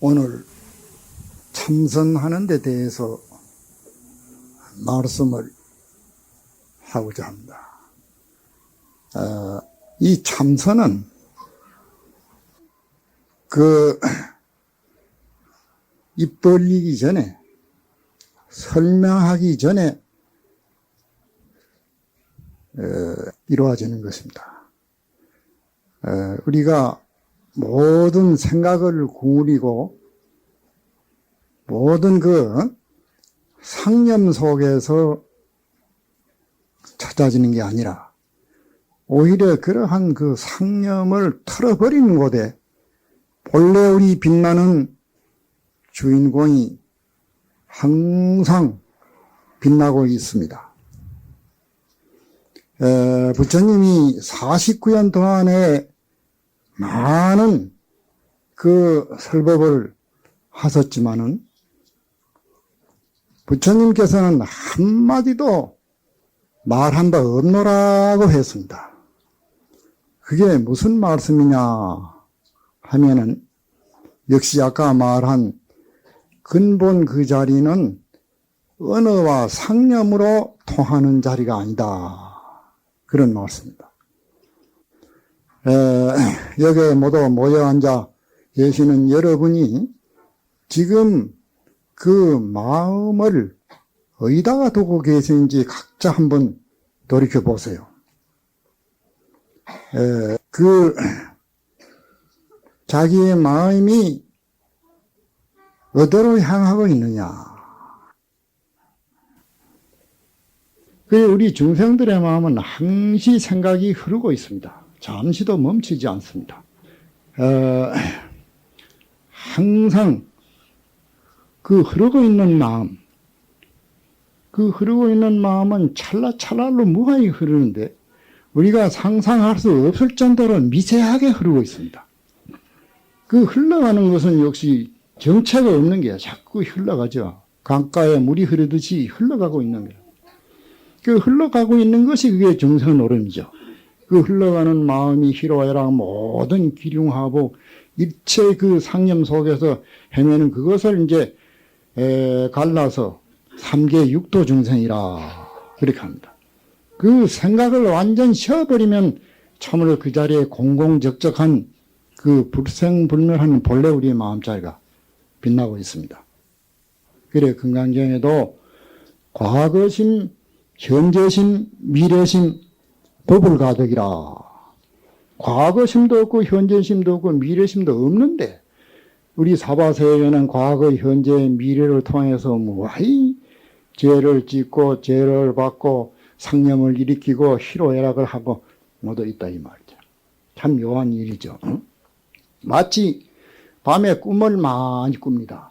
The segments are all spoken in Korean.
오늘 참선하는 데 대해서 말씀을 하고자 합니다. 이 참선은 입 벌리기 전에, 설명하기 전에 이루어지는 것입니다. 우리가 모든 생각을 구리고 모든 상념 속에서 찾아지는 게 아니라 오히려 그러한 상념을 털어버리는 곳에 본래 우리 빛나는 주인공이 항상 빛나고 있습니다. 부처님이 49년 동안에 많은 설법을 하셨지만은 부처님께서는 한마디도 말한 바 없노라고 했습니다. 그게 무슨 말씀이냐 하면은 역시 아까 말한 근본 그 자리는 언어와 상념으로 통하는 자리가 아니다. 그런 말씀입니다. 여기에 모두 모여 앉아 계시는 여러분이 지금 그 마음을 어디다가 두고 계신지 각자 한번 돌이켜 보세요. 자기의 마음이 어디로 향하고 있느냐. 우리 중생들의 마음은 항시 생각이 흐르고 있습니다. 잠시도 멈추지 않습니다. 항상 흐르고 있는 마음, 흐르고 있는 마음은 찰나찰나로 무한히 흐르는데 우리가 상상할 수 없을 정도로 미세하게 흐르고 있습니다. 흘러가는 것은 역시 정체가 없는 게 자꾸 흘러가죠. 강가에 물이 흐르듯이 흘러가고 있는 거예요. 흘러가고 있는 것이 그게 정성 노름이죠. 흘러가는 마음이 희로애락 모든 기륭하고 일체 상념 속에서 헤매는 그것을 이제 갈라서 삼계 육도 중생이라 그렇게 합니다. 생각을 완전 쉬어버리면 참으로 그 자리에 공공적적한 불생불멸하는 본래 우리의 마음자리가 빛나고 있습니다. 그래 금강경에도 과거심, 현재심, 미래심, 버불가득이라. 과거심도 없고 현재심도 없고 미래심도 없는데 우리 사바세계는 과거, 현재, 미래를 통해서 무한히 죄를 짓고 죄를 받고 상념을 일으키고 희로애락을 하고 모두 있다 이 말이죠. 참 묘한 일이죠. 마치 밤에 꿈을 많이 꿉니다.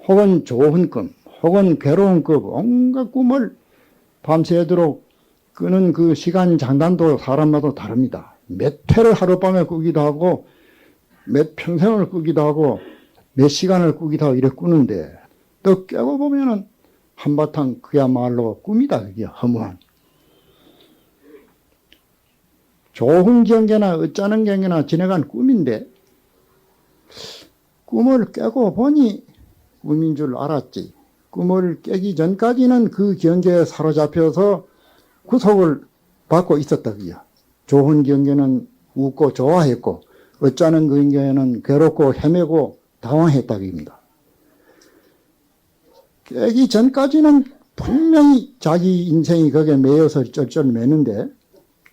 혹은 좋은 꿈, 혹은 괴로운 꿈, 온갖 꿈을 밤새도록 끄는 시간 장단도 사람마다 다릅니다. 몇 회를 하룻밤에 꾸기도 하고 몇 평생을 꾸기도 하고 몇 시간을 꾸기도 하고 이렇게 꾸는데 또 깨고 보면은 한바탕 그야말로 꿈이다. 그게 허무한. 좋은 경계나 어쩌는 경계나 지나간 꿈인데 꿈을 깨고 보니 꿈인 줄 알았지. 꿈을 깨기 전까지는 그 경계에 사로잡혀서 구속을 받고 있었다. 그야. 좋은 경계는 웃고 좋아했고 어쩌는 경계는 괴롭고 헤매고 당황했다. 그입니다. 깨기 전까지는 분명히 자기 인생이 거기에 매여서 쩔쩔 매는데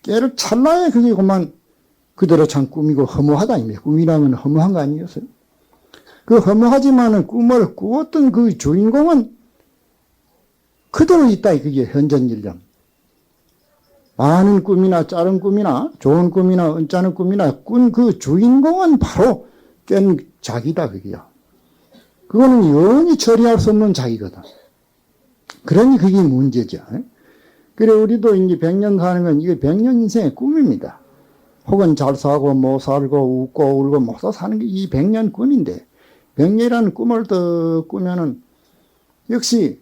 깨를 찰나에 그게 그만 그대로 참 꿈이고 허무하다. 꿈이라면 허무한 거 아니겠어요? 허무하지만은 꿈을 꾸었던 주인공은 그대로 있다. 그게 현전일념. 많은 꿈이나 작은 꿈이나 좋은 꿈이나 언짢은 꿈이나 꾼 주인공은 바로 깬 자기다. 그게야. 그거는 영원히 처리할 수 없는 자기거든. 그러니 그게 문제죠. 그래, 우리도 이제 100년 사는 건 이게 100년 인생의 꿈입니다. 혹은 잘 사고, 못 살고, 웃고, 울고, 못 사는 게 이 100년 꿈인데, 100년이라는 꿈을 더 꾸면은, 역시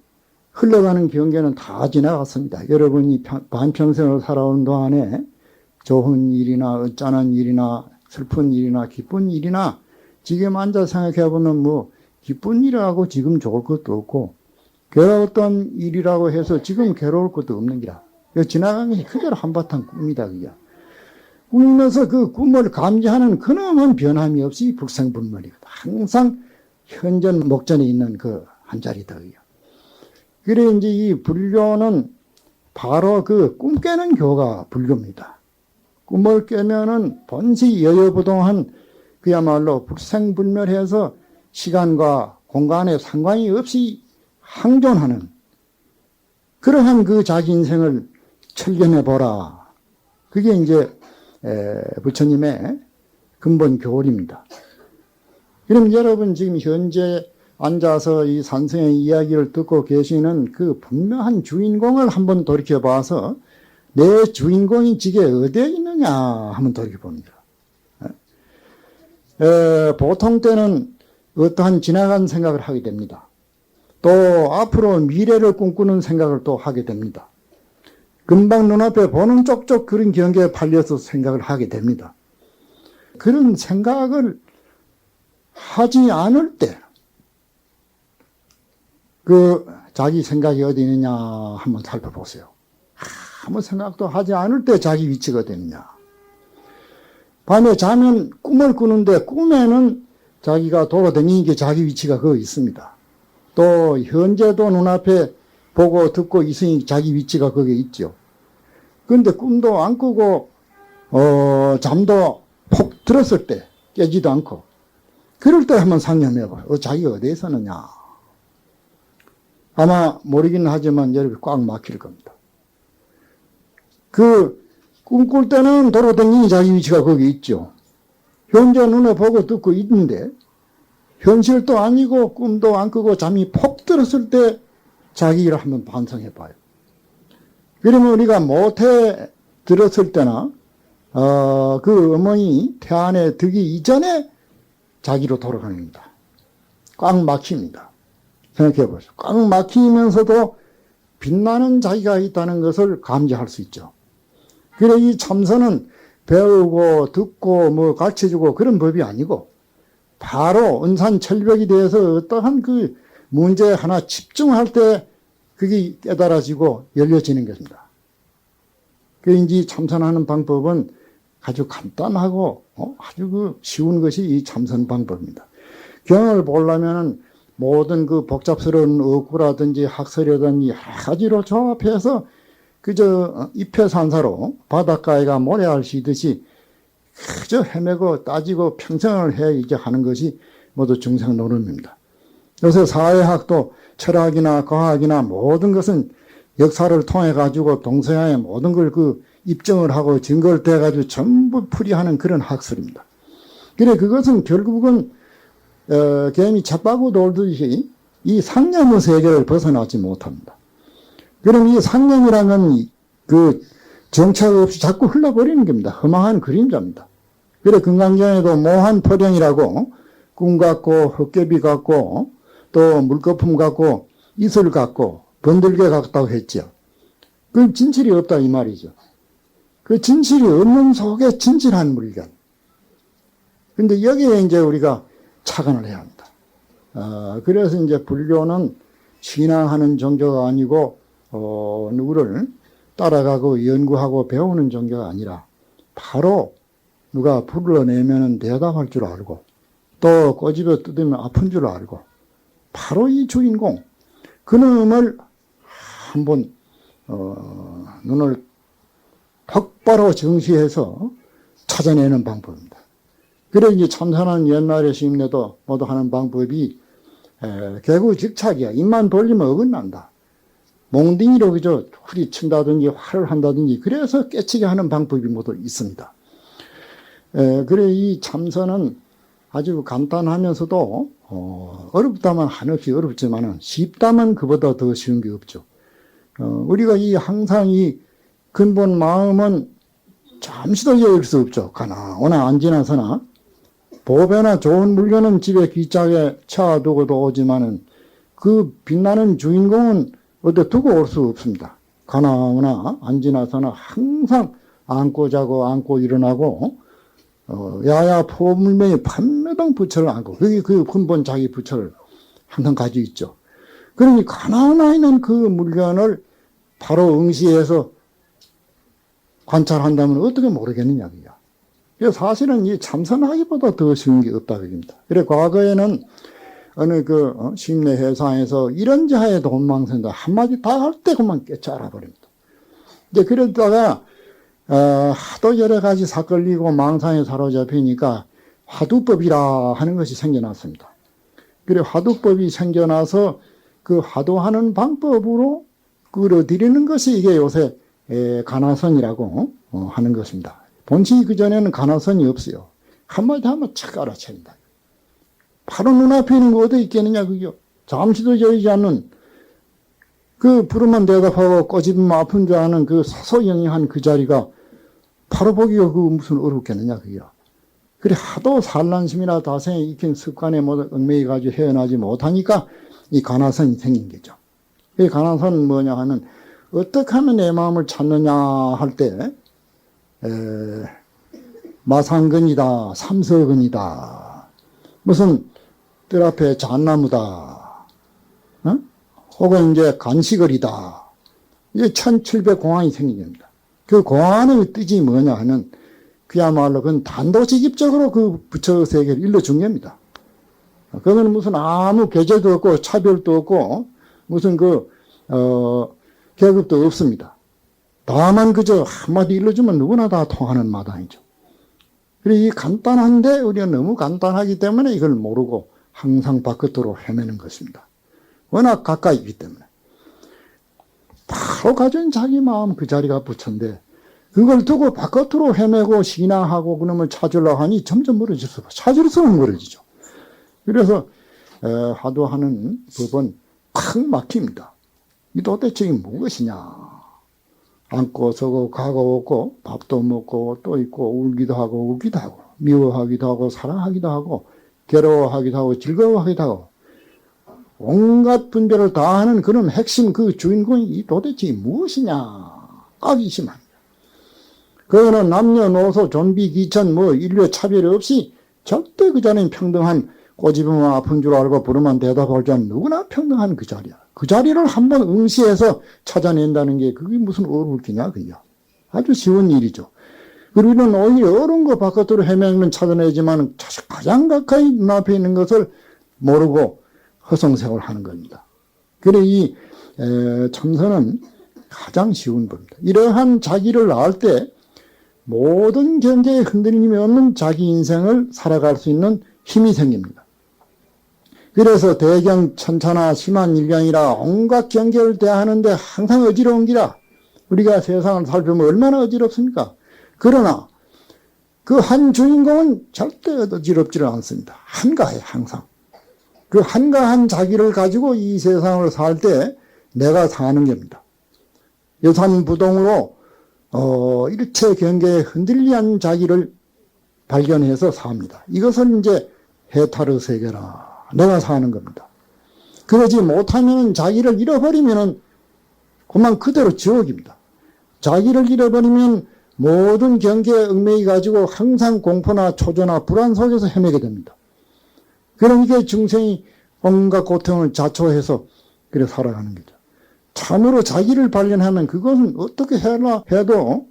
흘러가는 경계는 다 지나갔습니다. 여러분이 반평생을 살아온 동안에 좋은 일이나, 언짢은 일이나, 슬픈 일이나, 기쁜 일이나, 지금 앉아 생각해보면 뭐 기쁜 일하고 지금 좋을 것도 없고 괴로웠던 일이라고 해서 지금 괴로울 것도 없는 기라. 지나간 것이 그대로 한바탕 꿈이다 그게. 꿈면서 그 꿈을 감지하는 그놈은 변함이 없이 불생불멸이거든. 항상 현전 목전에 있는 그 한 자리다 그게. 그래 이제 이 불교는 바로 그 꿈 깨는 교가 불교입니다. 꿈을 깨면은 본시 여여부동한 그야말로 불생불멸해서 시간과 공간에 상관이 없이 항존하는 그러한 그 자기 인생을 철견해 보라. 그게 이제 부처님의 근본 교리입니다. 그럼 여러분 지금 현재 앉아서 이 산성의 이야기를 듣고 계시는 그 분명한 주인공을 한번 돌이켜봐서 내 주인공이 지게 어디에 있느냐 한번 돌이켜봅니다. 보통 때는 어떠한 지나간 생각을 하게 됩니다. 또 앞으로 미래를 꿈꾸는 생각을 또 하게 됩니다. 금방 눈앞에 보는 쪽쪽 그런 경계에 팔려서 생각을 하게 됩니다. 그런 생각을 하지 않을 때 그 자기 생각이 어디 있느냐 한번 살펴보세요. 아무 생각도 하지 않을 때 자기 위치가 어디 있느냐. 밤에 자면 꿈을 꾸는데 꿈에는 자기가 돌아다니는 게 자기 위치가 거기 있습니다. 또 현재도 눈앞에 보고 듣고 있으니 자기 위치가 거기에 있죠. 그런데 꿈도 안 꾸고 잠도 폭 들었을 때 깨지도 않고 그럴 때 한번 상념해봐요. 자기가 어디에 있었느냐. 아마 모르긴 하지만 여러분이 꽉 막힐 겁니다. 그 꿈꿀 때는 돌아다니니 자기 위치가 거기 있죠. 현재 눈에 보고 듣고 있는데 현실도 아니고 꿈도 안 꾸고 잠이 폭 들었을 때 자기 일을 한번 반성해 봐요. 그러면 우리가 모태 들었을 때나 그 어머니 태 안에 들기 이전에 자기로 돌아가는 겁니다. 꽉 막힙니다. 생각해 보세요. 꽉 막히면서도 빛나는 자기가 있다는 것을 감지할 수 있죠. 그래 이 참선은 배우고 듣고 뭐 가르쳐주고 그런 법이 아니고 바로 은산철벽이 대해서 어떠한 그 문제에 하나 집중할 때 그게 깨달아지고 열려지는 것입니다. 그인지 참선하는 방법은 아주 간단하고 아주 그 쉬운 것이 이 참선 방법입니다. 경을 보려면은 모든 그 복잡스러운 어구라든지 학설이라든지 여러 가지로 조합해서 그저 입회산사로 바닷가에가 모래알씨듯이 그저 헤매고 따지고 평생을 해 이제 하는 것이 모두 중생 노름입니다. 요새 사회학도 철학이나 과학이나 모든 것은 역사를 통해 가지고 동서양의 모든 걸 그 입증을 하고 증거를 대 가지고 전부 풀이하는 그런 학설입니다. 그래 그것은 결국은 개미 찻바구 돌듯이 이 상념의 세계를 벗어나지 못합니다. 그럼 이 상념이라는 건 그 정착 없이 자꾸 흘러버리는 겁니다. 허망한 그림자입니다. 그래 금강경에도 모한포령이라고 꿈 같고 헛개비 같고 또 물거품 같고 이슬 같고 번들개 같다고 했죠. 그 진실이 없다 이 말이죠. 그 진실이 없는 속에 진실한 물건. 근데 여기에 이제 우리가 착안을 해야 합니다. 그래서 이제 불교는 신앙하는 종교가 아니고 누구를 따라가고 연구하고 배우는 종교가 아니라 바로 누가 불러내면 대답할 줄 알고 또 꼬집어 뜯으면 아픈 줄 알고 바로 이 주인공 그놈을 한번 눈을 똑바로 정시해서 찾아내는 방법입니다. 그래 이제 참선하는 옛날의 스님네도 모두 하는 방법이 개구직착이야. 입만 돌리면 어긋난다. 몽둥이로 그저 후리친다든지 화를 한다든지 그래서 깨치게 하는 방법이 모두 있습니다. 그래 이 참선은 아주 간단하면서도 어렵다면 한없이 어렵지만은 쉽다면 그보다 더 쉬운 게 없죠. 우리가 이 항상 이 근본 마음은 잠시도 여길 수 없죠. 가나오나 안 지나서나 보배나 좋은 물건은 집에 귀짝에 채워두고도 오지만은 그 빛나는 주인공은 어디 두고 올 수 없습니다. 가나오나 안 지나서나 항상 안고 자고 안고 일어나고 야야 포물명이 판매당 부처를 안고, 거기 그 근본 자기 부처를 항상 가지고 있죠. 그러니 가난하게 있는 그 물건을 바로 응시해서 관찰한다면 어떻게 모르겠느냐, 그야. 그래서 사실은 이 참선하기보다 더 쉬운 게 없다, 그입니다. 그래, 과거에는 어느 심내 회상에서 이런 자에 돈망선다 한마디 다 할 때 그만 깨쳐 알아버립니다. 이제 그러다가, 하도 여러 가지 삭걸리고 망상에 사로잡히니까 화두법이라 하는 것이 생겨났습니다. 그래, 화두법이 생겨나서 그 화두하는 방법으로 끌어들이는 것이 이게 요새 가나선이라고 하는 것입니다. 본치 그전에는 가나선이 없어요. 한마디 하면 착 알아챕니다. 바로 눈앞에 있는 거 어디 있겠느냐, 그게. 잠시도 저이지 않는, 그 부르면 대답하고 꼬집으면 아픈 줄 아는 그 소소영영한 그 자리가 바로 보기가 그 무슨 어렵겠느냐, 그게. 그래, 하도 산란심이나 다생에 익힌 습관에 모두 얽매이 가지고 헤어나지 못하니까 이 가나선이 생긴 거죠. 이 가나선은 뭐냐 하면, 어떻게 하면 내 마음을 찾느냐 할 때, 마상근이다, 삼서근이다, 무슨 뜰 앞에 잣나무다, 혹은 이제 간식거리다. 이제 1700공안이 생긴 겁니다. 그 공안의 뜻이 뭐냐 하면, 그야말로 그건 단도직입적으로 그 부처 세계를 일러준 겁니다. 그건 무슨 아무 계제도 없고 차별도 없고 무슨 계급도 없습니다. 다만 그저 한마디 일러주면 누구나 다 통하는 마당이죠. 그리고 이 간단한데 우리가 너무 간단하기 때문에 이걸 모르고 항상 바깥으로 헤매는 것입니다. 워낙 가까이 있기 때문에. 바로 가진 자기 마음 그 자리가 부처인데 그걸 두고 바깥으로 헤매고 신앙하고 그놈을 찾으려고 하니 점점 멀어질수록 찾을수록 멀어지죠. 그래서 화두하는 법은 콱 막힙니다. 이 도대체 무엇이냐. 앉고 서고 가고 없고 밥도 먹고 또 있고 울기도 하고 웃기도 하고 미워하기도 하고 사랑하기도 하고 괴로워하기도 하고 즐거워하기도 하고 온갖 분별을 다 하는 그런 핵심 그 주인공이 이 도대체 무엇이냐. 까기심합니다. 그거는 남녀노소 좀비 기천 인류 차별 없이 절대 그 자리는 평등한 꼬집으면 아픈 줄 알고 부르면 대답할 줄 아는 누구나 평등한 그 자리야. 그 자리를 한번 응시해서 찾아낸다는 게 그게 무슨 어려울 기냐 그야. 아주 쉬운 일이죠. 우리는 오히려 어려운 거 바깥으로 헤매는 찾아내지만 가장 가까이 눈앞에 있는 것을 모르고 허송세월 하는 겁니다. 그래 이 참선은 가장 쉬운 법입니다. 이러한 자기를 알 때 모든 경계에 흔들림이 없는 자기 인생을 살아갈 수 있는 힘이 생깁니다. 그래서 대경 천차나 심한 일경이라 온갖 경계를 대하는데 항상 어지러운 기라. 우리가 세상을 살펴보면 얼마나 어지럽습니까? 그러나 그 한 주인공은 절대 어지럽지를 않습니다. 한가해 항상. 그 한가한 자기를 가지고 이 세상을 살 때 내가 사는 겁니다. 여산부동으로 일체 경계에 흔들리 않는 자기를 발견해서 삽니다. 이것은 이제 해탈의 세계라. 내가 사는 겁니다. 그러지 못하면 자기를 잃어버리면 그만 그대로 지옥입니다. 자기를 잃어버리면 모든 경계에 얽매이 가지고 항상 공포나 초조나 불안 속에서 헤매게 됩니다. 그러니까 중생이 온갖 고통을 자초해서 그래 살아가는 거죠. 참으로 자기를 발견하면 그것은 어떻게 해도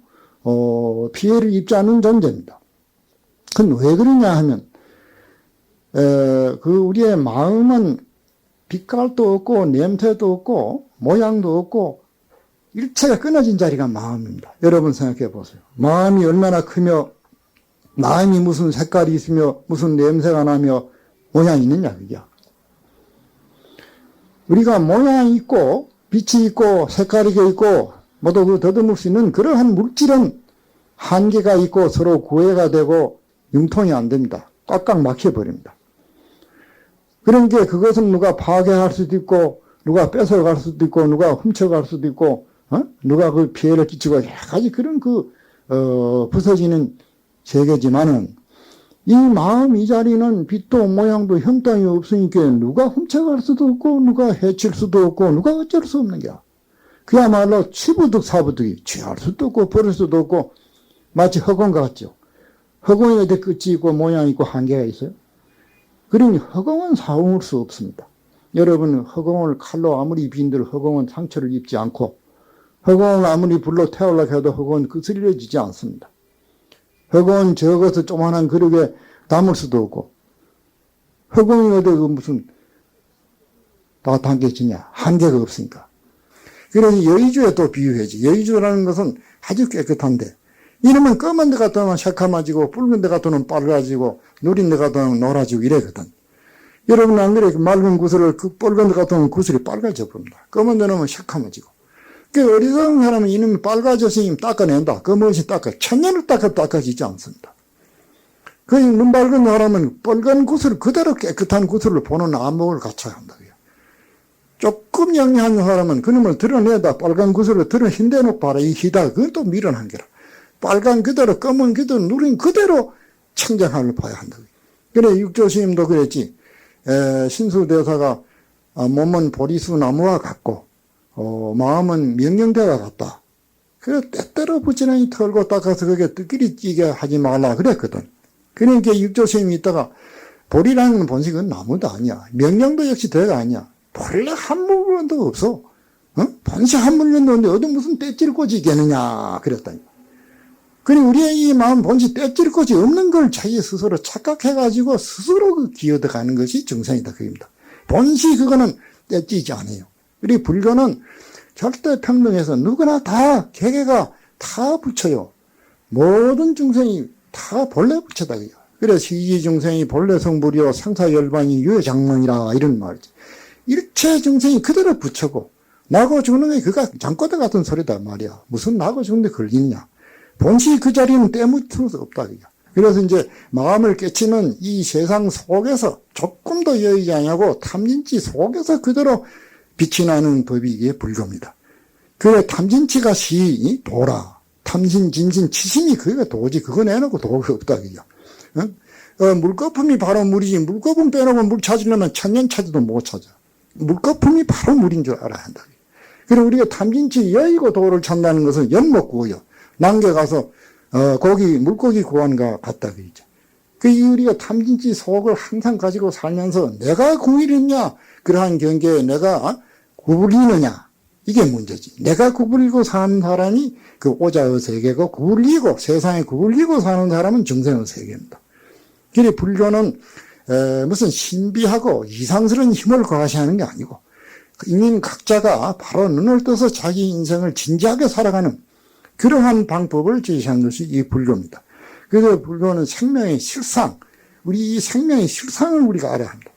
피해를 입지 않는 존재입니다. 그건 왜 그러냐 하면 우리의 마음은 빛깔도 없고 냄새도 없고 모양도 없고 일체가 끊어진 자리가 마음입니다. 여러분 생각해 보세요. 마음이 얼마나 크며 마음이 무슨 색깔이 있으며 무슨 냄새가 나며 모양이 있느냐 그게. 우리가 모양이 있고 빛이 있고 색깔이 있고 모두 그 더듬을 수 있는 그러한 물질은 한계가 있고 서로 구애가 되고 융통이 안 됩니다. 꽉꽉 막혀버립니다. 그러니까 그것은 누가 파괴할 수도 있고 누가 뺏어갈 수도 있고 누가 훔쳐갈 수도 있고 누가 그 피해를 끼치고 여러 가지 그런 부서지는 세계지만은 이 마음 이 자리는 빛도 모양도 형상이 없으니까 누가 훔쳐갈 수도 없고 누가 해칠 수도 없고 누가 어쩔 수 없는 거야. 그야말로 취부득 사부득이 취할 수도 없고 버릴 수도 없고 마치 흑원 같죠. 허공에 어디 끝이 있고 모양이 있고 한계가 있어요? 그러니 허공은 사용할 수 없습니다. 여러분, 허공을 칼로 아무리 빈들 허공은 상처를 입지 않고, 허공을 아무리 불로 태우려고 해도 허공은 거스려지지 않습니다. 허공은 적어서 조그만한 그릇에 담을 수도 없고, 허공이 어디 무슨 다 담겨지냐? 한계가 없으니까. 그래서 여의주에 또 비유해지. 여의주라는 것은 아주 깨끗한데, 이러면 검은 데 갖다 놓으면 새카마지고, 붉은 데 갖다 놓으면 빨라지고, 누린 데 갖다 놓으면 노라지고 이래거든. 여러분 안 그래? 맑은 구슬을 그 붉은 데 갖다 놓으면 구슬이 빨가져 버립니다. 검은 데 놓으면 새카마지고. 그 어리석은 사람은 이놈이 빨가져서 닦아낸다. 그 무엇이 천년을 닦아지지 않습니다. 그 눈 밝은 사람은 빨간 구슬, 그대로 깨끗한 구슬을 보는 안목을 갖춰야 한다고요. 조금 영리한 사람은 그놈을 드러내다 빨간 구슬을 힘대놓고 봐라. 이 희다. 그건 또 미련한 게라. 빨간 그대로, 검은 그대로, 누린 그대로 청정함을 봐야 한다고요. 그래, 육조스님도 그랬지. 신수대사가 몸은 보리수 나무와 같고, 마음은 명령대와 같다. 그래, 때때로 부지런히 털고 닦아서 그게 뜨끼리 찌게 하지 말라 그랬거든. 그러니까 육조스님이 있다가, 보리라는 본식은 나무도 아니야. 명령도 역시 대가 아니야. 본래 한 물건도 없어. 본식 한 물건도 없는데 어디 무슨 떼질 꽃이 있겠느냐. 그랬다니. 그리고 우리의 이 마음 본식 떼질 것이 없는 걸 자기 스스로 착각해가지고 스스로 그 기어들어가는 것이 정상이다. 그겁니다. 본식 그거는 떼지지 않아요. 그리고 불교는 절대 평등해서 누구나 다 개개가 다 붙여요. 모든 중생이 다 본래 붙여다. 그래서 시지 중생이 본래 성불이요 상사열반이 유효장망이라 이런 말이지. 일체 중생이 그대로 붙여고 나고 죽는 게 그가 장꼬대 같은 소리다 말이야. 무슨 나고 죽는데 걸리느냐. 본시 그 자리는 떼묻힐 수 없다. 그래서 이제 마음을 깨치는 이 세상 속에서 조금 더 여의지 않냐고 탐진치 속에서 그대로 빛이 나는 법이 이게 불교입니다. 그래 탐진치가 도라. 탐진, 진진, 치심이 그게 도지. 그거 내놓고 도가 없다. 물거품이 바로 물이지. 물거품 빼놓고 물 찾으려면 천년 찾아도 못 찾아. 물거품이 바로 물인 줄 알아야 한다. 그리고 우리가 탐진치 여의고 도를 찾는다는 것은 연못 구워요. 남계 가서 물고기 구한과 같다 그러죠. 그 우리가 탐진치 속을 항상 가지고 살면서 내가 구일했냐 그러한 경계에 내가 구불리느냐 이게 문제지. 내가 구불리고 사는 사람이 그 오자의 세계고 구불리고 세상에 구불리고 사는 사람은 정생의 세계입니다. 그래 불교는 무슨 신비하고 이상스러운 힘을 과시하는 게 아니고 인민 각자가 바로 눈을 떠서 자기 인생을 진지하게 살아가는 그러한 방법을 제시한 것이 이 불교입니다. 그래서 불교는 생명의 실상, 우리 이 생명의 실상을 우리가 알아야 합니다.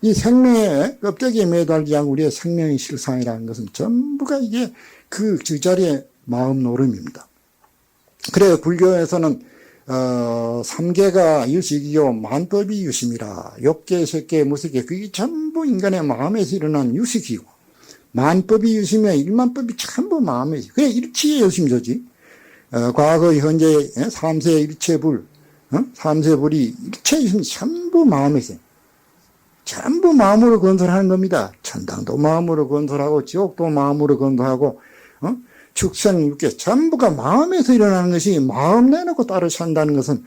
이 생명의 껍데기에 매달리지 않고 우리의 생명의 실상이라는 것은 전부가 이게 그 자리의 마음 노름입니다. 그래서 불교에서는 3개가 유식이요 만법이 유심이라 욕계, 색계, 무색계 그게 전부 인간의 마음에서 일어난 유식이고 만법이 유심이야 일만법이 전부 마음이지. 그래 일치의 유심조지. 과거 현재 삼세 일체불, 삼세불이 일체 유심 전부 마음에 있어요. 전부 마음으로 건설하는 겁니다. 천당도 마음으로 건설하고 지옥도 마음으로 건설하고 축생 육계 전부가 마음에서 일어나는 것이 마음 내놓고 따로 산다는 것은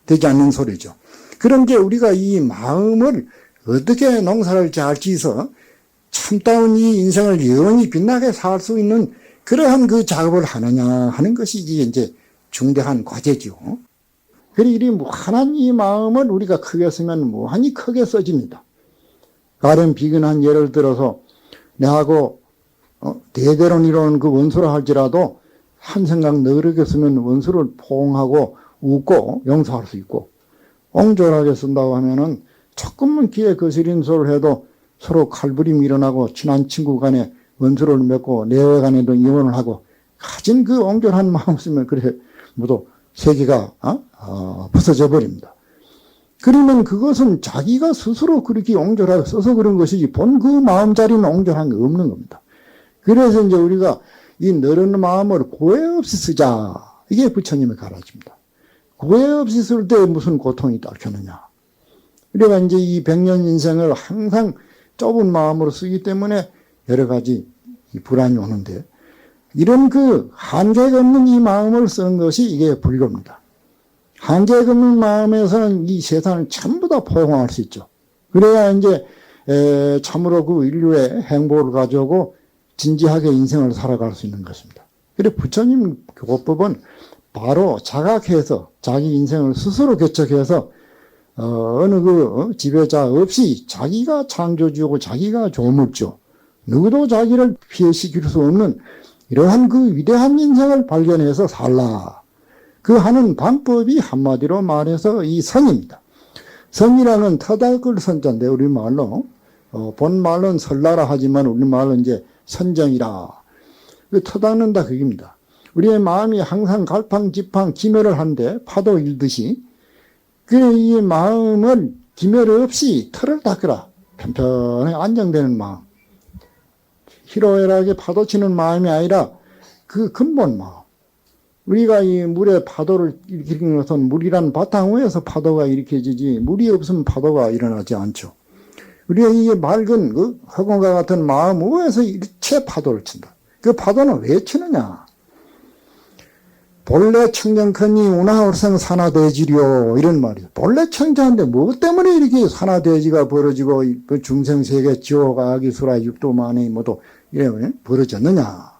되지 않는 소리죠. 그런 게 우리가 이 마음을 어떻게 농사를 잘 지어서 참다운 이 인생을 영원히 빛나게 살 수 있는 그러한 그 작업을 하느냐 하는 것이 이제 중대한 과제죠. 그리고 이 무한한 이 마음을 우리가 크게 쓰면 무한히 크게 써집니다. 가령 비근한 예를 들어서 내하고 대대로 이루는 그 원수라 할지라도 한 생각 너르게 쓰면 원수를 포옹하고 웃고 용서할 수 있고 옹졸하게 쓴다고 하면은 조금만 귀에 거스린 소리를 해도 서로 칼부림이 일어나고 친한 친구 간에 원수를 맺고 내외 간에도 이혼을 하고 가진 그 옹졸한 마음 쓰면 그래 모두 세계가 부서져 버립니다. 그러면 그것은 자기가 스스로 그렇게 옹졸하게 써서 그런 것이지 본 그 마음자리는 옹졸한 게 없는 겁니다. 그래서 이제 우리가 이 너른 마음을 고해 없이 쓰자. 이게 부처님의 가르침입니다. 고해 없이 쓸 때 무슨 고통이 따르느냐. 그러니까 이제 이 100년 인생을 항상 좁은 마음으로 쓰기 때문에 여러 가지 불안이 오는데 이런 그 한계가 없는 이 마음을 쓰는 것이 이게 불교입니다. 한계가 없는 마음에서는 이 세상을 전부 다 포용할 수 있죠. 그래야 이제 참으로 그 인류의 행복을 가져오고 진지하게 인생을 살아갈 수 있는 것입니다. 그래 부처님 교법은 바로 자각해서 자기 인생을 스스로 개척해서 어느 그 지배자 없이 자기가 창조주고 자기가 조물주, 누구도 자기를 피해시킬 수 없는 이러한 그 위대한 인생을 발견해서 살라. 그 하는 방법이 한마디로 말해서 이 성입니다. 성이라는 터닥을 선자인데 우리말로 본말로는 설라라 하지만 우리말로 이제 선정이라. 그 터닥는다 그겁니다. 우리의 마음이 항상 갈팡지팡 기멸을 하는데 파도 일듯이 그래 이 마음을 기멸 없이 털을 닦으라. 편편하게 안정되는 마음. 희로애락하게 파도치는 마음이 아니라 그 근본 마음. 우리가 이 물에 파도를 일으키는 것은 물이란 바탕 위에서 파도가 일으켜지지 물이 없으면 파도가 일어나지 않죠. 우리가 이 맑은 그 허공과 같은 마음 위에서 일체 파도를 친다. 그 파도는 왜 치느냐? 본래 청정컨니 운하월생 산하대지려 이런 말이에요. 본래 청정한데 뭐 때문에 이렇게 산하대지가 벌어지고 그 중생세계 지옥 악이수라 육도만이 모두 이래 벌어졌느냐?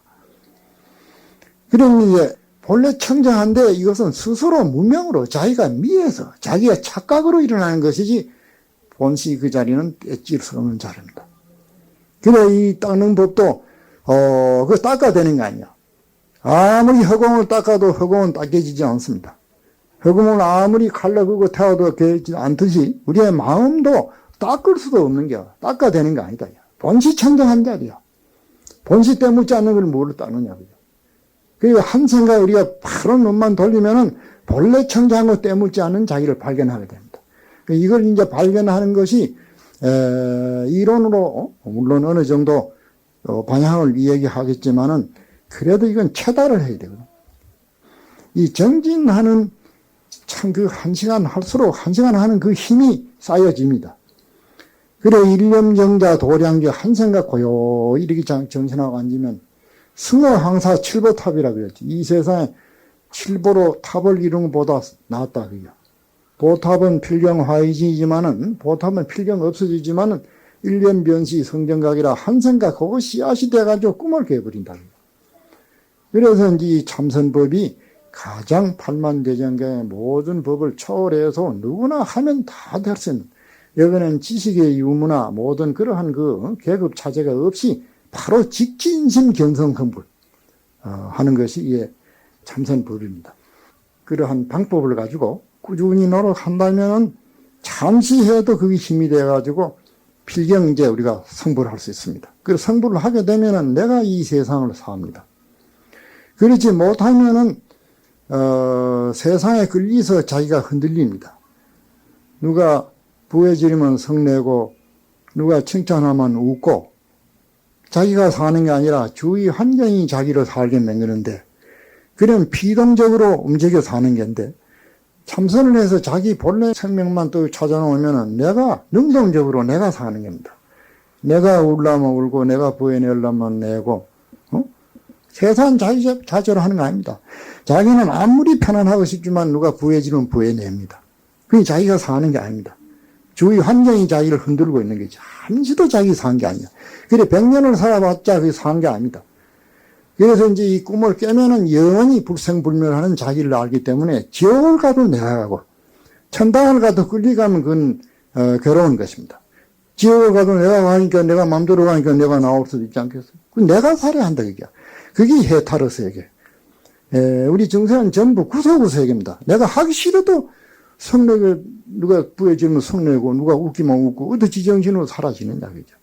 그러면 이제 본래 청정한데 이것은 스스로 무명으로 자기가 미에서 자기가 착각으로 일어나는 것이지 본시 그 자리는 떼질 수 없는 자리입니다. 그래 이 닦는 법도 그 닦아대는 거 아니야. 아무리 허공을 닦아도 허공은 닦여지지 않습니다. 허공을 아무리 칼로 그고 태워도 되지 않듯이 우리의 마음도 닦을 수도 없는 게 닦아대는 거 아니다. 본시 청정한 자리야. 본시 때묻지 않는 걸 뭐로 닦느냐. 그리고 한 생각 우리가 바로 눈만 돌리면은 본래 청정한 거 때묻지 않는 자기를 발견하게 됩니다. 이걸 이제 발견하는 것이 이론으로 물론 어느 정도 방향을 이야기하겠지만은 그래도 이건 체달을 해야 되거든. 이 정진하는 참 그 한 시간 할수록 한 시간 하는 그 힘이 쌓여집니다. 그래 일념정자 도량주 한 생각 고요히 이렇게 정신하고 앉으면 승어항사 칠보탑이라 그랬지. 이 세상에 칠보로 탑을 이루는 것보다 낫다 그게. 보탑은 필경화이지지만은 보탑은 필경 없어지지만은 일념변시 성정각이라 한 생각 그거 씨앗이 돼가지고 꿈을 깨버린다. 그래서 이제 이 참선법이 가장 팔만대장경의 모든 법을 초월해서 누구나 하면 다 될 수 있는, 여기는 지식의 유무나 모든 그러한 그 계급 차제가 없이 바로 직진심 견성성불 하는 것이 이 참선법입니다. 그러한 방법을 가지고 꾸준히 노력한다면 잠시 해도 그게 힘이 돼가지고 필경 이제 우리가 성불할 수 있습니다. 그 성불을 하게 되면은 내가 이 세상을 삽니다. 그렇지 못하면은 세상에 끌리서 자기가 흔들립니다. 누가 부해지르면 성내고 누가 칭찬하면 웃고 자기가 사는 게 아니라 주위 환경이 자기를 살게 만드는데 그런 비동적으로 움직여 사는 게인데 참선을 해서 자기 본래 생명만 또 찾아놓으면 내가 능동적으로 내가 사는 겁니다. 내가 울라면 울고 내가 부해내려면 내고 세상 자절하는 거 아닙니다. 자기는 아무리 편안하고 싶지만 누가 부해지면 부해냅니다. 그게 자기가 사는 게 아닙니다. 주위 환경이 자기를 흔들고 있는 거지. 한시도 자기 산 게 아니야. 그래 100년을 살아봤자 그게 산 게 아닙니다. 그래서 이제 이 꿈을 깨면은 영원히 불생불멸하는 자기를 알기 때문에 지옥을 가도 내가 가고 천당을 가도 끌려가면 그건 괴로운 것입니다. 지옥을 가도 내가 가니까 내가 마음대로 가니까 내가 나올 수도 있지 않겠어요? 내가 살아야 한다 그게. 그게 해탈의 세계. 우리 정세는 전부 구소구세계입니다. 내가 하기 싫어도 성내고 누가 부해지면 성내고 누가 웃기면 웃고 어떻게 정신으로 사라지느냐 그죠.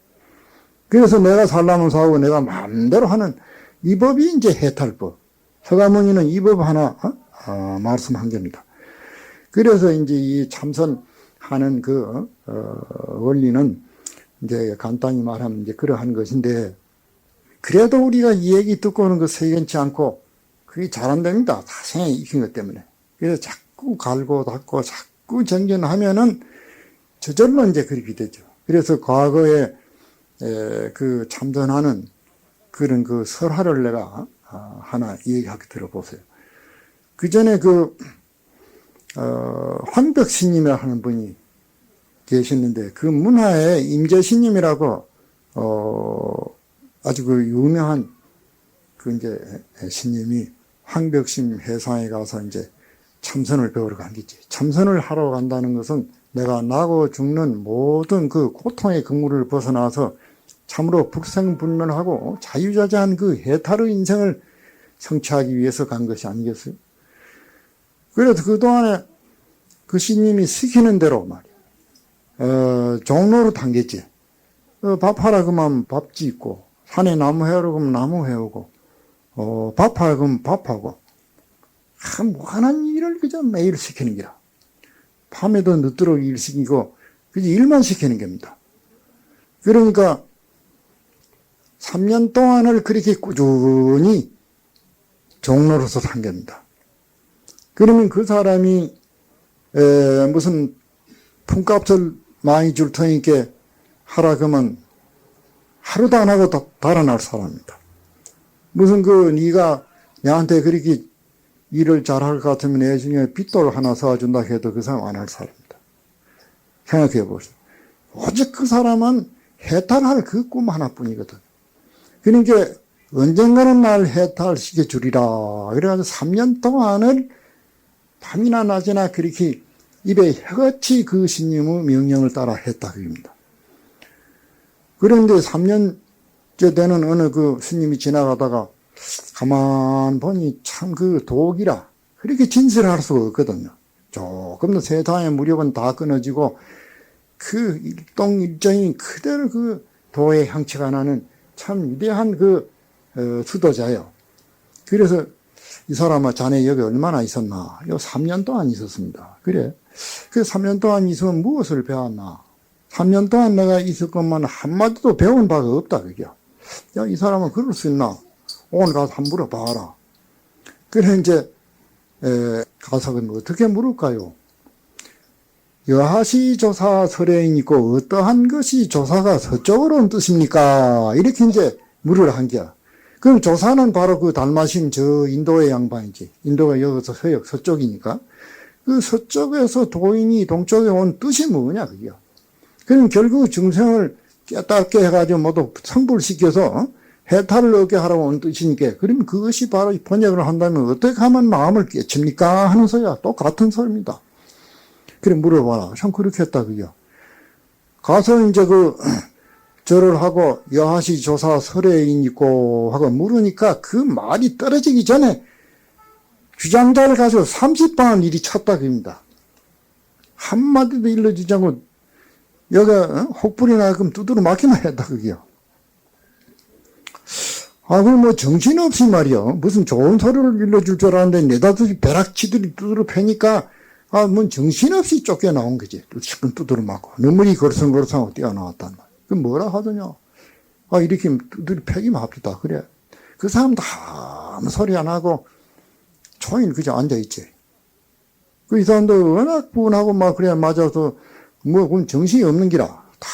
그래서 내가 살라면 사고 내가 마음대로 하는 이 법이 이제 해탈법. 서가모니는 이 법 하나 말씀한 겁니다. 그래서 이제 이 참선하는 그 원리는 이제 간단히 말하면 이제 그러한 것인데 그래도 우리가 이 얘기 듣고는 그 세견치 않고 그게 잘 안 됩니다. 사생에 익힌 것 때문에. 그래서 자꾸 갈고 닦고 자꾸 정견하면은 저절로 이제 그렇게 되죠. 그래서 과거에 그 참선하는 그런 그 설화를 내가 하나 얘기하게 들어보세요. 그 전에 그 황벽스님이라 하는 분이 계시는데, 그 문화에 임재스님이라고, 아주 그 유명한 그 이제 스님이 황벽심 해상에 가서 이제 참선을 배우러 간 거지. 참선을 하러 간다는 것은 내가 나고 죽는 모든 그 고통의 근무를 벗어나서 참으로 불생불멸하고 자유자재한 그 해탈의 인생을 성취하기 위해서 간 것이 아니겠어요? 그래서 그동안에 그 스님이 시키는 대로 말이야. 종로로 당겼지. 밥하라 그러면 밥 짓고, 산에 나무 해오라 그러면 나무 해오고, 밥하라 그러면 밥하고, 무한한 일을 그저 매일 시키는 기라. 밤에도 늦도록 일 시키고, 그저 일만 시키는 겁니다. 그러니까, 3년 동안을 그렇게 꾸준히 종로로서 산 겁니다. 그러면 그 사람이, 무슨 품값을 많이 줄 테니까 하라 그러면 하루도 안 하고 달아날 사람입니다. 무슨 네가 나한테 그렇게 일을 잘할 것 같으면 내 중에 빚돌 하나 사준다 해도 그 사람 안 할 사람입니다. 생각해 보세요. 오직 그 사람은 해탈할 그 꿈 하나뿐이거든. 그러니까 언젠가는 날 해탈시켜 주리라. 그래가지고 3년 동안을 밤이나 낮이나 그렇게 입에 혀같이 그 스님의 명령을 따라 했다 그럽니다. 그런데 3년째 되는 어느 그 스님이 지나가다가 가만 보니 참 그 독이라 그렇게 진술할 수가 없거든요. 조금 더 세상의 무력은 다 끊어지고 그 일동일정이 그대로 그 도의 향취가 나는 참 위대한 그 수도자예요. 그래서 이 사람아 자네 여기 얼마나 있었나? 요 3년 동안 있었습니다. 그래. 그 3년 동안 있으면 무엇을 배웠나? 3년 동안 내가 있을 것만 한마디도 배운 바가 없다 그게요. 야, 이 사람은 그럴 수 있나? 오늘 가서 한번 물어봐라. 그래 이제 가서 어떻게 물을까요? 여하시 조사 설에인 있고 어떠한 것이 조사가 서쪽으로 온 뜻입니까? 이렇게 이제 물을 한 게야. 그럼 조사는 바로 그 달마신 저 인도의 양반이지. 인도가 여기서 서쪽이니까. 그 서쪽에서 도인이 동쪽에 온 뜻이 뭐냐, 그게요. 그럼 결국 중생을 깨닫게 해가지고 모두 성불시켜서 해탈을 얻게 하라고 온 뜻이니까. 그러면 그것이 바로 번역을 한다면 어떻게 하면 마음을 깨칩니까? 하는 소리야. 똑같은 소리입니다. 그래, 물어봐라. 참 그렇게 했다, 그게요. 가서 이제 절을 하고 여하시 조사 설에인 있고 하고 물으니까 그 말이 떨어지기 전에 주장자를 가지고 30번 일이 찼다 그럽니다. 한마디도 일러주지 않고 여기가 혹불이 나게끔 두드러 맞기만 했다 그게요. 그럼 뭐 정신없이 말이요. 무슨 좋은 소리를 일러줄 줄 알았는데 내다듯이 벼락치들이 두드러 패니까 뭐 정신없이 쫓겨나온 거지. 10분 두드러 맞고 눈물이 걸성걸성하고 뛰어나왔단 말이야. 그 뭐라 하더냐. 이렇게 두드려 패기만 합시다. 그래. 그 사람 다 아무 소리 안 하고 조용히 그저 앉아있지. 이 사람도 워낙 분하고 막 그래 맞아서 그럼 정신이 없는 기라. 다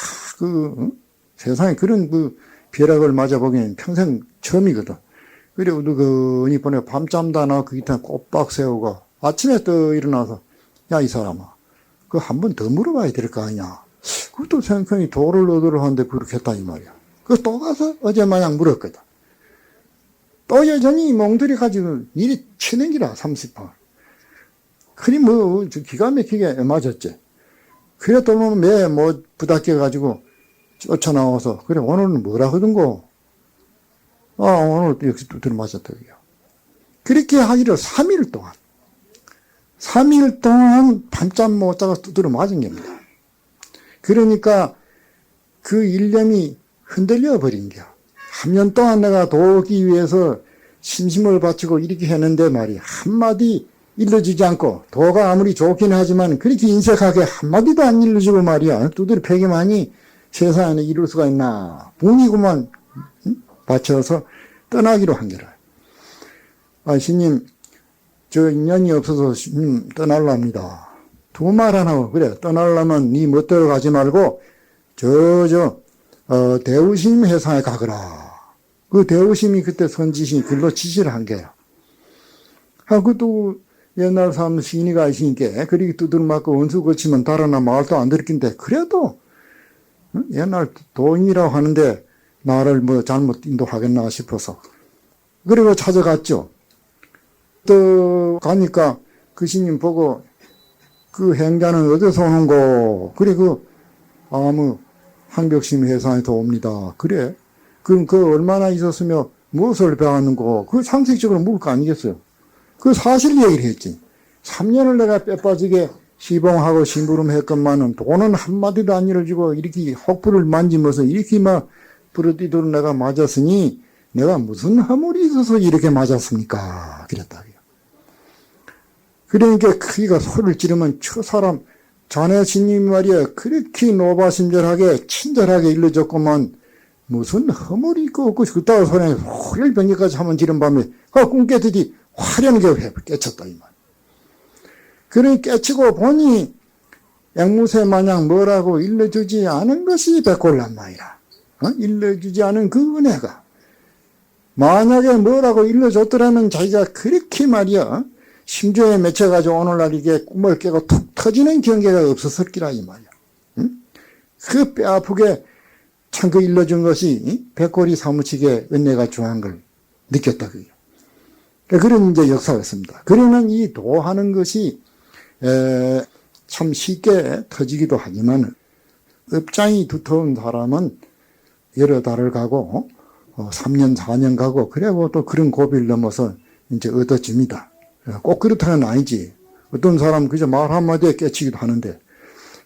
세상에 그런 벼락을 맞아보기엔 평생 처음이거든. 그래 우두근히 보내 밤잠도 안 하고 그 기타 꼬박 세우고 아침에 또 일어나서 야, 이 사람아. 한 번 더 물어봐야 될 거 아니야. 그것도 생각하니 도를 얻으러 하는데 그렇게 했다 이 말이야. 또 가서 어제 마냥 물었거든. 또 여전히 멍들이 가지고 일이 치는 기라 30번. 그리 기가 막히게 맞았지. 그래 또 부닥겨 가지고 쫓아나와서 그래 오늘은 뭐라 하던고. 오늘 역시 두드려 맞았다고요. 그렇게 하기를 3일 동안. 3일 동안 밤잠 못 자고 두드려 맞은 겁니다. 그러니까 그 일념이 흔들려 버린 거야. 3년 동안 내가 도우기 위해서 심심을 바치고 이렇게 했는데 말이야. 한마디 일러주지 않고 도가 아무리 좋긴 하지만 그렇게 인색하게 한마디도 안 일러주고 말이야. 두드려 패기만이 세상에 이룰 수가 있나. 분이구만 바쳐서 떠나기로 한 거라. 스님 저 인연이 없어서 떠날랍니다. 두 말 안 하고 그래 떠나려면 네 멋대로 가지 말고 대우심 회상에 가거라. 그 대우심이 그때 선지시 글로 지시를 한 거야. 그것도 옛날 사람 시인이가 있으니까 그리 두들맞고 원수 거치면 달아나 말도 안 들었긴데 그래도 옛날 도인이라고 하는데 나를 뭐 잘못 인도하겠나 싶어서 그리고 찾아갔죠. 또 가니까 그 스님 보고 그 행자는 어디서 오는 거? 그래 아무 한벽심 해상에서 옵니다. 그래? 그럼 그 얼마나 있었으며 무엇을 배웠는 거? 그 상식적으로 묻을 거 아니겠어요? 그 사실 얘기를 했지. 3년을 내가 빼빠지게 시봉하고 심부름했건만은 돈은 한마디도 안 잃어주고 이렇게 혹부를 만지면서 이렇게 막 부르디도록 내가 맞았으니 내가 무슨 허물이 있어서 이렇게 맞았습니까? 그랬다. 그러니까 그이가 소리를 지르면 저 사람 자네 스님 말이야 그렇게 노바심절하게 친절하게 일러줬구만 무슨 허물이 있고 없고 그따위 소리에 소리를 병기까지 한번 지른 밤에 꿈 깨더니 화려하게 깨쳤다 이 말. 그러니 깨치고 보니 앵무새 마냥 뭐라고 일러주지 않은 것이 백골란 말이라. 일러주지 않은 그 은혜가 만약에 뭐라고 일러줬더라면 자기가 그렇게 말이야 심조에 맺혀가지고 오늘날 이게 꿈을 깨고 툭 터지는 경계가 없었을 기라 이 말이야. 응? 그 뼈아프게 참 그 일러준 것이 백골이 사무치게 은혜가 중요한 걸 느꼈다 그게. 그런 이제 역사가 있습니다. 그러면 이 도하는 것이 참 쉽게 터지기도 하지만 업장이 두터운 사람은 여러 달을 가고 3년 4년 가고 그리고 또 그런 고비를 넘어서 이제 얻어집니다. 꼭 그렇다는 아니지. 어떤 사람 그저 말 한마디에 깨치기도 하는데.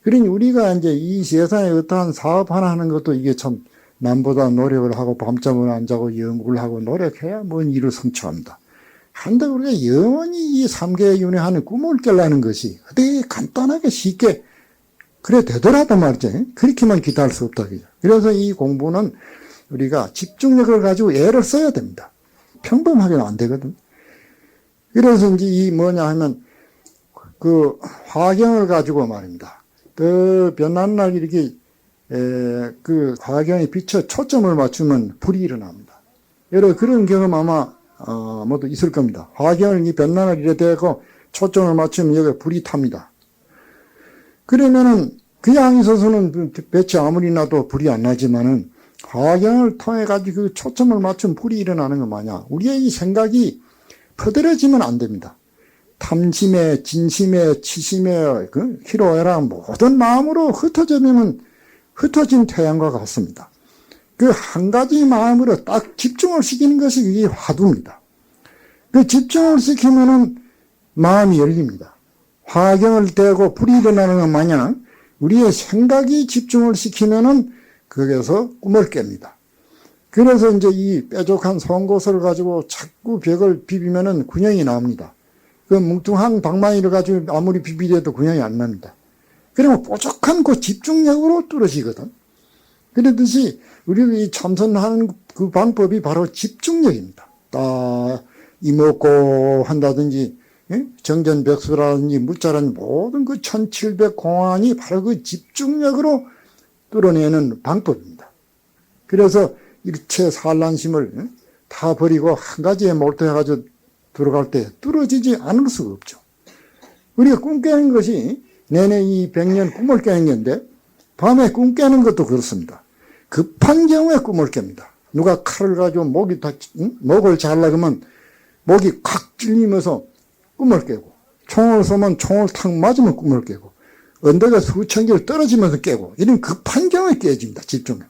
그러니 우리가 이제 이 세상에 어떠한 사업 하나 하는 것도 이게 참 남보다 노력을 하고 밤잠을 안 자고 연구를 하고 노력해야 뭔 일을 성취합니다. 한데 우리가 영원히 이 삼계윤회하는 꿈을 깨려는 것이 어떻게 간단하게 쉽게 그래 되더라도 말이지. 그렇게만 기다릴 수 없다. 그래서 이 공부는 우리가 집중력을 가지고 애를 써야 됩니다. 평범하게는 안 되거든. 그래서 이제 이 뭐냐 하면 그 화경을 가지고 말입니다. 더 변한 날 이렇게 그 화경에 비춰 초점을 맞추면 불이 일어납니다. 여러 그런 경험 아마 모두 있을 겁니다. 화경을 이 변난을 이래 대고 초점을 맞추면 여기 불이 탑니다. 그러면은 그냥 있어서는 배치 아무리 나도 불이 안 나지만은 화경을 통해 가지고 그 초점을 맞추면 불이 일어나는 거 마냥 우리의 이 생각이 퍼들어지면 안 됩니다. 탐심에, 진심에, 치심에, 그 희로애락 모든 마음으로 흩어지면 흩어진 태양과 같습니다. 그 한 가지 마음으로 딱 집중을 시키는 것이 이게 화두입니다. 그 집중을 시키면은 마음이 열립니다. 화경을 대고 불이 일어나는 것 마냥 우리의 생각이 집중을 시키면은 거기에서 꿈을 깹니다. 그래서 이제 이 뾰족한 송곳을 가지고 자꾸 벽을 비비면은 군형이 나옵니다. 그 뭉퉁한 방망이를 가지고 아무리 비비려도 군형이 안 납니다. 그러면 뾰족한 그 집중력으로 뚫어지거든. 그러듯이 우리가 이 참선하는 그 방법이 바로 집중력입니다. 딱 이목고 한다든지 정전백수라든지 무자라든지 모든 그 1700공안이 바로 그 집중력으로 뚫어내는 방법입니다. 그래서 일체 산란심을 다 버리고 한 가지에 몰두해가지고 들어갈 때 뚫어지지 않을 수가 없죠. 우리가 꿈 깨는 것이 내내 이 100년 꿈을 깨는 건데 밤에 꿈 깨는 것도 그렇습니다. 급한 경우에 꿈을 깹니다. 누가 칼을 가지고 목을 잘라그러면 목이 칵 찔리면서 꿈을 깨고 총을 쏘면 총을 탁 맞으면 꿈을 깨고 언덕에 수천 길 떨어지면서 깨고 이런 급한 경우에 깨집니다. 집중력.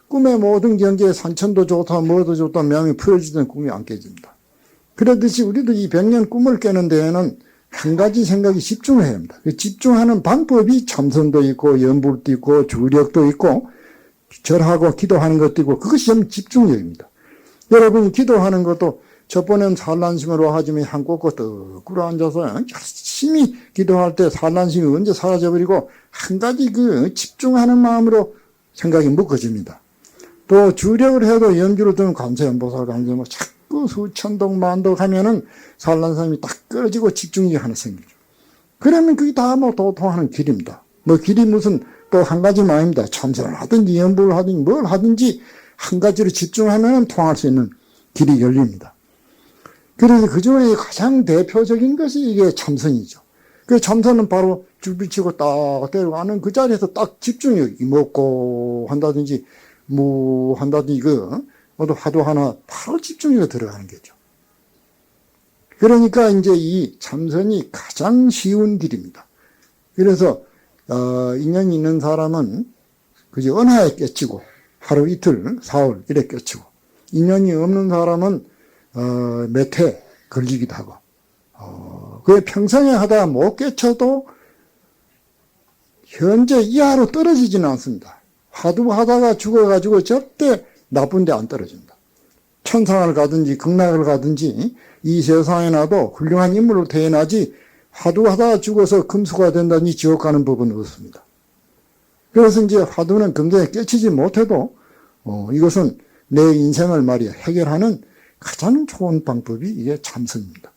꿈의 모든 경계에 산천도 좋다 뭐도 좋다 명이 풀어지던 꿈이 안 깨집니다. 그러듯이 우리도 이 100년 꿈을 깨는 데에는 한 가지 생각이 집중을 해야 합니다. 그 집중하는 방법이 참선도 있고 연불도 있고 주력도 있고 절하고 기도하는 것도 있고 그것이 좀 집중력입니다. 여러분이 기도하는 것도 첫 번엔 산란심으로 하지만 한 곳곳 떡으로 앉아서 열심히 기도할 때 산란심이 언제 사라져버리고 한 가지 그 집중하는 마음으로 생각이 묶어집니다. 또 주력을 해도 연주를 들면 관세음보살 관세음보살 자꾸 수천동 만독 하면은 산란심이 딱 끊어지고 집중력이 하나 생기죠. 그러면 그게 다 뭐 도통하는 길입니다. 뭐 길이 무슨 또 한 가지 마음입니다. 참선을 하든지 연불을 하든지 뭘 하든지 한 가지로 집중하면 통할 수 있는 길이 열립니다. 그래서 그 중에 가장 대표적인 것이 이게 참선이죠. 그 참선은 바로 줄비치고 딱 때려가는 그 자리에서 딱 집중력, 먹고 한다든지, 뭐 한다든지, 모두 화두 하나 바로 집중력에 들어가는 거죠. 그러니까 이제 이 참선이 가장 쉬운 길입니다. 그래서, 인연이 있는 사람은 그저 은하에 깨치고, 하루 이틀, 사흘, 이래 깨치고, 인연이 없는 사람은, 몇 해 걸리기도 하고, 그게 평생에 하다가 못 깨쳐도 현재 이하로 떨어지지는 않습니다. 화두 하다가 죽어가지고 절대 나쁜 데 안 떨어집니다. 천상을 가든지 극락을 가든지 이 세상에 나도 훌륭한 인물로 태어나지 화두 하다가 죽어서 금수가 된다니 지옥 가는 법은 없습니다. 그래서 이제 화두는 금생에 깨치지 못해도 이것은 내 인생을 말이야 해결하는 가장 좋은 방법이 이게 참선입니다.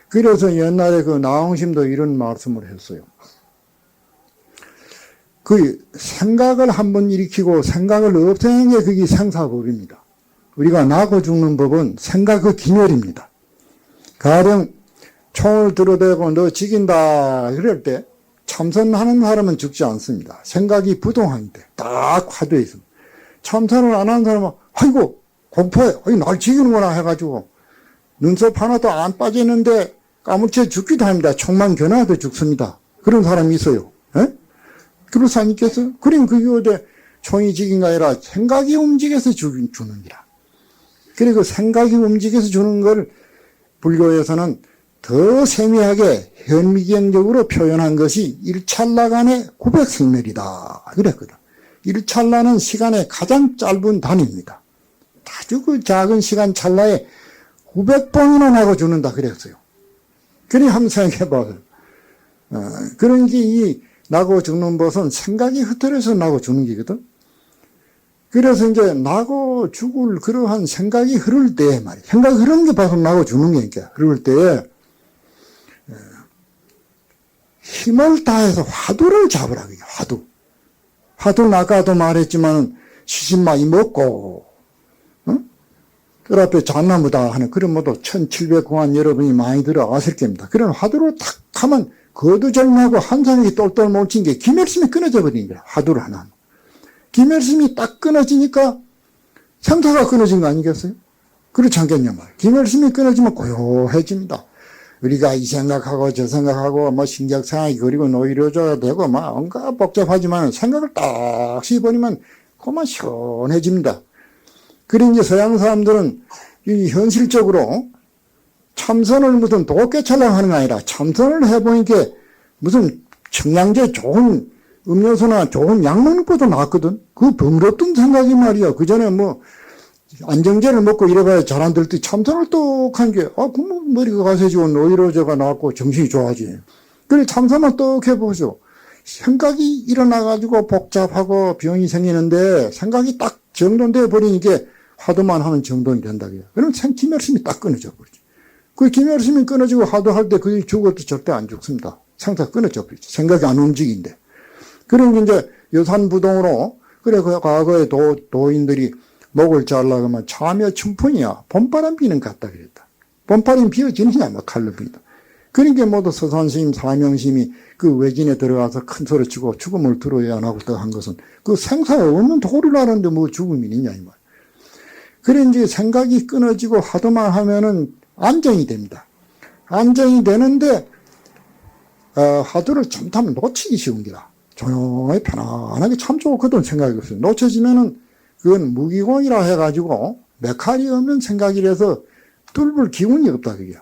그래서 옛날에 그 나홍심도 이런 말씀을 했어요. 그 생각을 한번 일으키고 생각을 없애는 게 그게 생사법입니다. 우리가 나고 죽는 법은 생각의 기멸입니다. 가령 총을 들어대고 너 죽인다 그럴 때 참선하는 사람은 죽지 않습니다. 생각이 부동한데 딱 화두에 있습니다. 참선을 안 하는 사람은 아이고 공포해 날 죽이는구나 해가지고 눈썹 하나도 안 빠지는데 까무쳐 죽기도 합니다. 총만 겨눠도 죽습니다. 그런 사람이 있어요. 에? 그렇지 않겠어요? 그럼 그게 어디 총이 죽인 게 아니라 생각이 움직여서 주는 기라. 그리고 생각이 움직여서 주는 걸 불교에서는 더 세미하게 현미경적으로 표현한 것이 일찰나간의 900생멸이다. 그랬거든. 일찰나는 시간의 가장 짧은 단위입니다. 아주 그 작은 시간 찰나에 900번이나 나고 죽는다 그랬어요. 그래 한번 생각해봐요. 그러니까 이 나고 죽는 것은 생각이 흐트러서 나고 죽는 거거든. 그래서 이제 나고 죽을 그러한 생각이 흐를 때 말이야. 생각이 흐르는 게 바로 나고 죽는 거니까. 흐를 때 힘을 다해서 화두를 잡으라 그게 화두. 화두는 아까도 말했지만 시신마이 먹고 그 앞에 잣나무다 하는 그런 모두 1700공안 여러분이 많이 들어 아실 겁니다. 그런 화두를 탁 하면 거두절미하고 한상이 똘똘 뭉친 게 기멸심이 끊어져 버리는 거야. 화두를 하나. 기멸심이 딱 끊어지니까 생사가 끊어진 거 아니겠어요? 그렇지 않겠냐 말이야. 기멸심이 끊어지면 고요해집니다. 우리가 이 생각하고 저 생각하고 뭐 신경생각이 그리고 노이로져야 되고 막 온갖 복잡하지만 생각을 딱 씹어버리면 그만 시원해집니다. 그래 이제 서양 사람들은 이 현실적으로 참선을 무슨 도깨찰랑 하는 게 아니라 참선을 해보니까 무슨 청량제 좋은 음료수나 좋은 약 먹는 것보다 낫거든. 그 번거롭던 생각이 말이야. 그 전에 뭐 안정제를 먹고 이래봐야 잘 안 될 때 참선을 똑한 게 그럼 머리가 가세지고 노이로제가 나왔고 정신이 좋아지. 그래 참선만 똑 해보죠. 생각이 일어나가지고 복잡하고 병이 생기는데 생각이 딱 정돈돼 버리니까 화두만 하면 정돈이 된다. 그러면 기멸심이 딱 끊어져 버리죠. 그 기멸심이 끊어지고 화두할 때 그게 죽어도 절대 안 죽습니다. 생사 끊어져 버리죠. 생각이 안 움직인데. 그러니까 이제 여산부동으로 그래 그 과거에 도인들이 목을 잘라고 하면 참여 춘풍이야. 봄바람 비는 것 같다 그랬다. 봄바람이 비어지느냐 막 칼로 비다. 그러니까 모두 서산스님, 사명심이 그 외진에 들어가서 큰 소리 치고 죽음을 들어야 안 하고 또 한 것은 그 생사가 없는 도를 하는데 뭐 죽음이 있냐 이 말. 그래 이제 생각이 끊어지고 화두만 하면은 안정이 됩니다. 안정이 되는데 화두를 잘못하면 놓치기 쉬운 기라. 조용히 편안하게 참 좋거든 생각이 없어요. 놓쳐지면은 그건 무기공이라 해가지고 메칼이 없는 생각이라서 뚫을 기운이 없다 그게.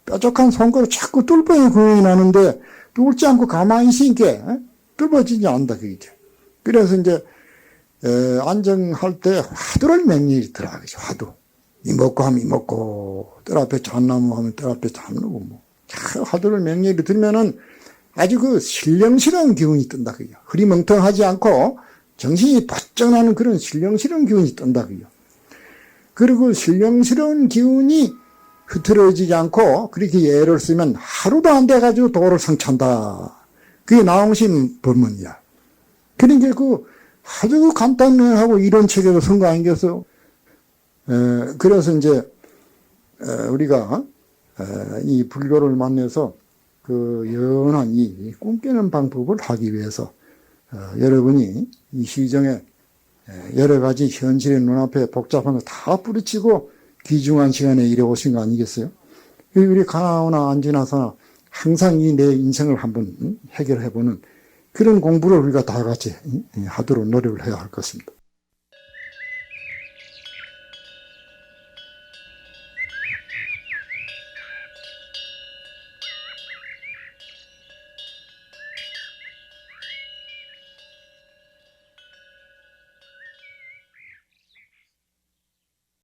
뾰족한 손가락 자꾸 뚫어야 구멍이 나는데 뚫지 않고 가만히 있으니까 뚫어지지 않는다 그게. 그래서 이제 안정할 때 화두를 맹렬히 들어가죠. 화두. 이먹고 하면 이먹고 뜰 앞에 잣나무 하면 뜰 앞에 잣나무 뭐. 화두를 맹렬히 들면은 아주 그 신령스러운 기운이 뜬다 그게. 흐리멍텅하지 않고 정신이 바짝 나는 그런 신령스러운 기운이 뜬다 그게. 그리고 신령스러운 기운이 흐트러지지 않고 그렇게 예를 쓰면 하루도 안 돼가지고 도를 성취한다. 그게 나홍심 법문이야. 그러니까 그 아주 간단하고 이런 책에도 쓴 거 아니겠어? 그래서 이제 우리가 이 불교를 만나서 그 연한 이 꿈깨는 방법을 하기 위해서 여러분이 이 시정에 여러 가지 현실의 눈앞에 복잡한 거 다 뿌리치고 귀중한 시간에 이래 오신 거 아니겠어요? 우리 가나오나 안 지나서나 항상 이 내 인생을 한번 해결해보는 그런 공부를 우리가 다 같이 하도록 노력을 해야 할 것입니다.